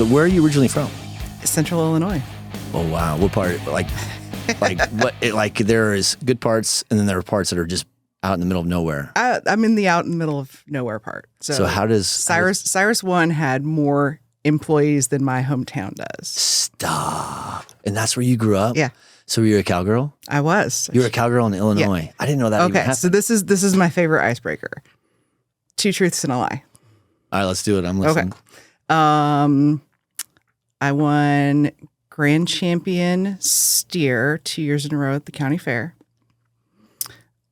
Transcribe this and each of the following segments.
But where are you originally from? Central Illinois. Oh, wow. What part? Like there is good parts, and then there are parts that are just out in the middle of nowhere. I'm in the out in the middle of nowhere part. So how does Cyrus One had more employees than my hometown does. Stop. And that's where you grew up? Yeah. So were you a cowgirl? I was. You were a cowgirl in Illinois. Yeah. I didn't know that even happened. So this is my favorite icebreaker. 2 truths and a lie. All right, let's do it. I'm listening. Okay. I won Grand Champion Steer 2 years in a row at the county fair.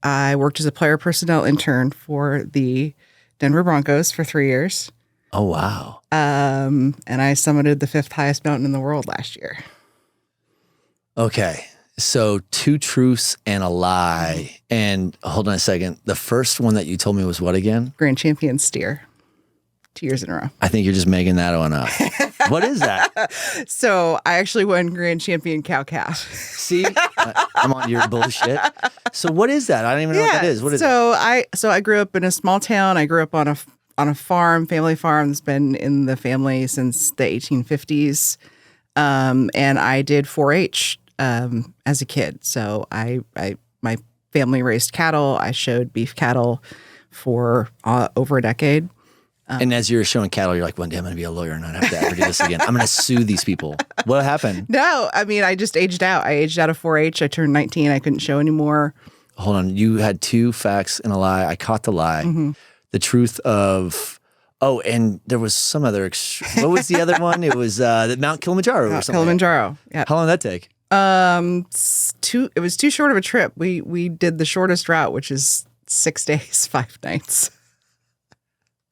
I worked as a player personnel intern for the Denver Broncos for 3 years. Oh, wow. And I summited the 5th highest mountain in the world last year. Okay. So 2 truths and a lie. And hold on a second. The first one that you told me was what again? Grand Champion Steer. 2 years in a row. I think you're just making that one up. What is that? So I actually won Grand Champion Cow Calf. See, I'm on your bullshit. So what is that? I don't even know what that is. What is it? So I grew up in a small town. I grew up on a farm, family farm that's been in the family since the 1850s. And I did 4-H as a kid. So my family raised cattle. I showed beef cattle for over a decade. And as you're showing cattle, you're like, one day I'm going to be a lawyer and not have to ever do this again. I'm going to sue these people. What happened? No, I mean, I just aged out. I aged out of 4-H. I turned 19. I couldn't show anymore. Hold on. You had 2 facts and a lie. I caught the lie. Mm-hmm. The truth of, and there was some other, what was the other one? It was Mount Kilimanjaro or something. Kilimanjaro, yeah. How long did that take? It was too short of a trip. We did the shortest route, which is 6 days, 5 nights.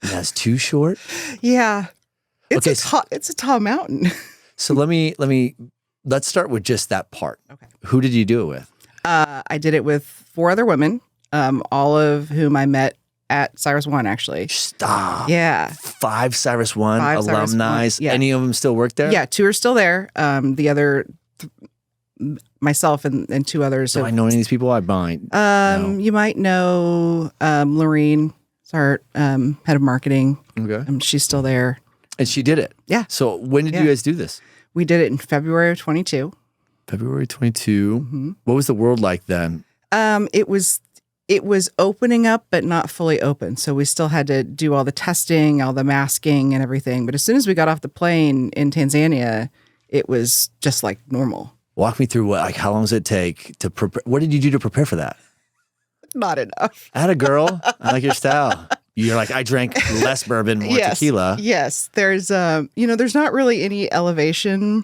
That's too short? Yeah. It's a tall mountain. So let's start with just that part. Okay. Who did you do it with? I did it with 4 other women, all of whom I met at Cyrus One, actually. Stop. Yeah. 5 Cyrus One alumni. Yeah. Any of them still work there? Yeah, 2 are still there. The other, myself and 2 others. Do I know any of these people? I might. No. You might know Lorene. Our head of marketing. Okay. She's still there. And she did it? Yeah. So when did you guys do this? We did it in February of 22. February 22. Mm-hmm. What was the world like then? It was opening up, but not fully open. So we still had to do all the testing, all the masking and everything. But as soon as we got off the plane in Tanzania, it was just like normal. Walk me through how long does it take to prepare? What did you do to prepare for that? Not enough. I had a girl. I like your style. You're like, I drank less bourbon, more tequila. Yes. There's not really any elevation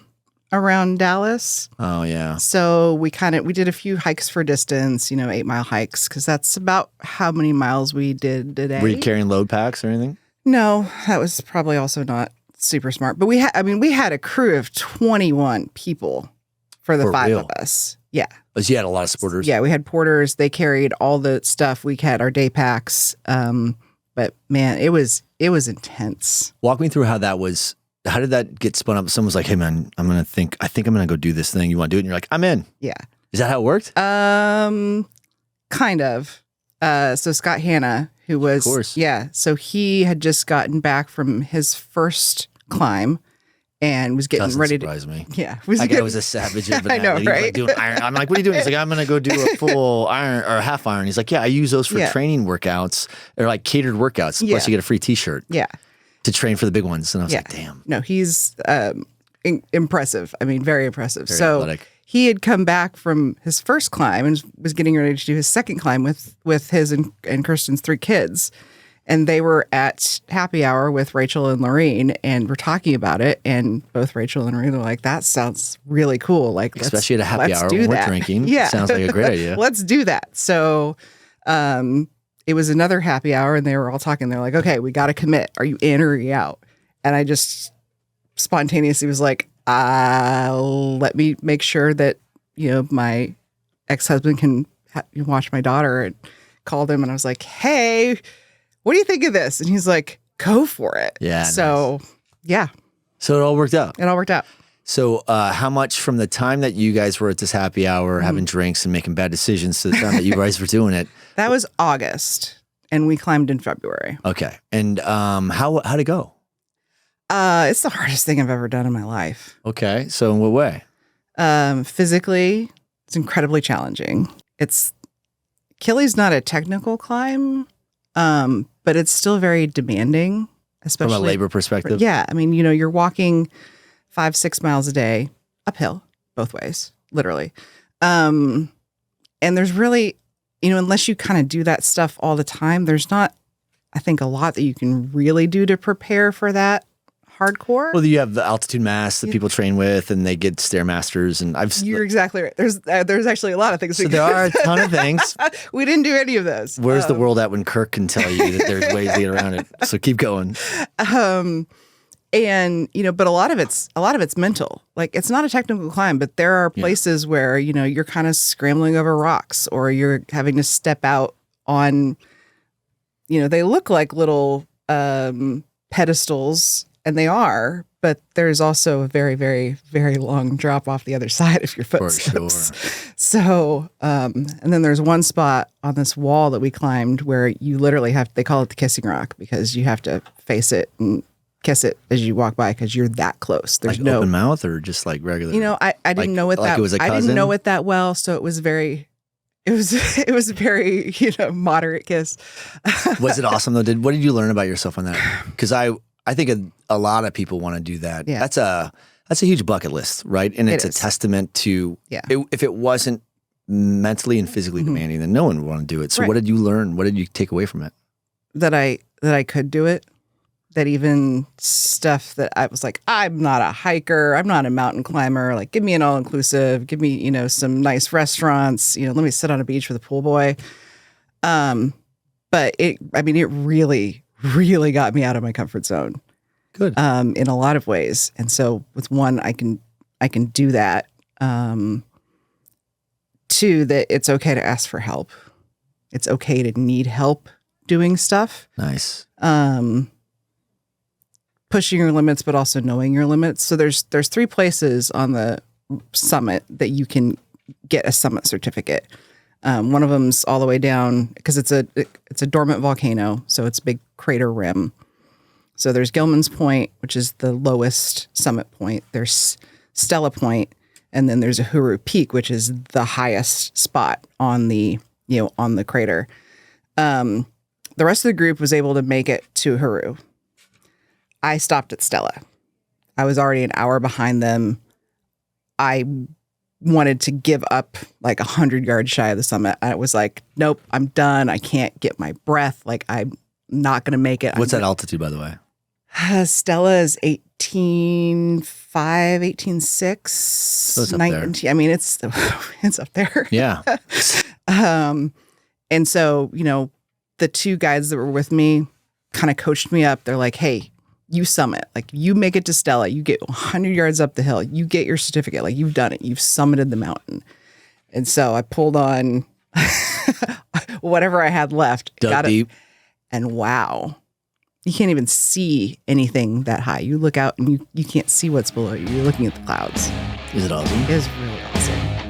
around Dallas. Oh yeah. So we did a few hikes for distance, 8-mile hikes, because that's about how many miles we did today. Were you carrying load packs or anything? No, that was probably also not super smart. But we had a crew of 21 people for the 5 of us. Yeah. So you had a lot of supporters. Yeah, we had porters. They carried all the stuff. We had our day packs. But man, it was intense. Walk me through how that was. How did that get spun up? Someone was like, "Hey man, I think I'm going to go do this thing. You want to do it?" And you're like, "I'm in." Yeah. Is that how it worked? Kind of. So Scott Hanna, who was, of course. Yeah. So he had just gotten back from his first climb. And was getting ready to surprise me. Yeah, that guy was a savage of an athlete. I know, right? He was like doing iron. I'm like, what are you doing? He's like, I'm going to go do a full iron or a half iron. He's like, yeah, I use those for training workouts or like catered workouts. Plus, you get a free T-shirt. Yeah, to train for the big ones. And I was like, damn. No, he's impressive. I mean, very impressive. Very so athletic. He had come back from his first climb and was getting ready to do his second climb with his and Kirsten's 3 kids. And they were at happy hour with Rachel and Lorene and were talking about it. And both Rachel and Lorene were like, that sounds really cool. Like, especially at a happy hour when we're drinking. Yeah. Sounds like a great idea. Let's do that. So it was another happy hour and they were all talking. They're like, okay, we got to commit. Are you in or are you out? And I just spontaneously was like, let me make sure that, my ex-husband can watch my daughter, and called him and I was like, hey, what do you think of this? And he's like, go for it. Yeah. So, nice. Yeah. So it all worked out. It all worked out. So how much from the time that you guys were at this happy hour having drinks and making bad decisions to the time that you guys were doing it? That was August, and we climbed in February. Okay. And how'd it go? It's the hardest thing I've ever done in my life. Okay. So in what way? Physically, it's incredibly challenging. Kili's not a technical climb, but it's still very demanding, especially From a labor perspective? Yeah. I mean, you're walking 5-6 miles a day uphill both ways, literally. And there's really, unless you kind of do that stuff all the time, there's not, I think, a lot that you can really do to prepare for that hardcore. Well, you have the altitude mass that people train with, and they get Stairmasters, and You're exactly right. There's actually a lot of things. So there are a ton of things. We didn't do any of those. Where's the world at when Kirk can tell you that there's ways to get around it? So keep going. And but a lot of it's mental. Like, it's not a technical climb, but there are places where you're kind of scrambling over rocks, or you're having to step out on. They look like little pedestals. And they are, but there's also a very, very, very long drop off the other side if your foot slips. Sure. So, and then there's one spot on this wall that we climbed where you literally they call it the kissing rock, because you have to face it and kiss it as you walk by, because you're that close. There's like no open mouth, or just like regular. I didn't know it like that. It was a cousin? I didn't know it that well, so it was very. It was a very moderate kiss. Was it awesome though? What did you learn about yourself on that? Because I think a lot of people want to do that. Yeah. That's a huge bucket list, right? And it's a testament to if it wasn't mentally and physically demanding, then no one would want to do it. So what did you learn? What did you take away from it? That I could do it. That even stuff that I was like, I'm not a hiker, I'm not a mountain climber. Like, give me an all inclusive, give me some nice restaurants. Let me sit on a beach with a pool boy. But it really, really got me out of my comfort zone. Good. In a lot of ways. And so with one, I can do that. Two, that it's okay to ask for help. It's okay to need help doing stuff. Nice. Pushing your limits, but also knowing your limits. So there's 3 places on the summit that you can get a summit certificate. One of them's all the way down, because it's a dormant volcano, so it's a big crater rim. So there's Gilman's Point, which is the lowest summit point. There's Stella Point, and then there's Uhuru Peak, which is the highest spot on the crater. The rest of the group was able to make it to Uhuru. I stopped at Stella. I was already an hour behind them. I wanted to give up like 100 yards shy of the summit. I was like, nope, I'm done. I can't get my breath. Like, I'm not going to make it. What's that altitude, by the way? Stella is 18.5, 18.6. So it's up 19. there. I mean, it's up there. Yeah. And so, the 2 guides that were with me kind of coached me up. They're like, hey, you summit, like, you make it to Stella, you get 100 yards up the hill, you get your certificate, like, you've done it, you've summited the mountain. And so I pulled on whatever I had left, Dug deep. And wow, you can't even see anything that high. You look out and you can't see what's below you. You're looking at the clouds. Is it awesome? It is really awesome.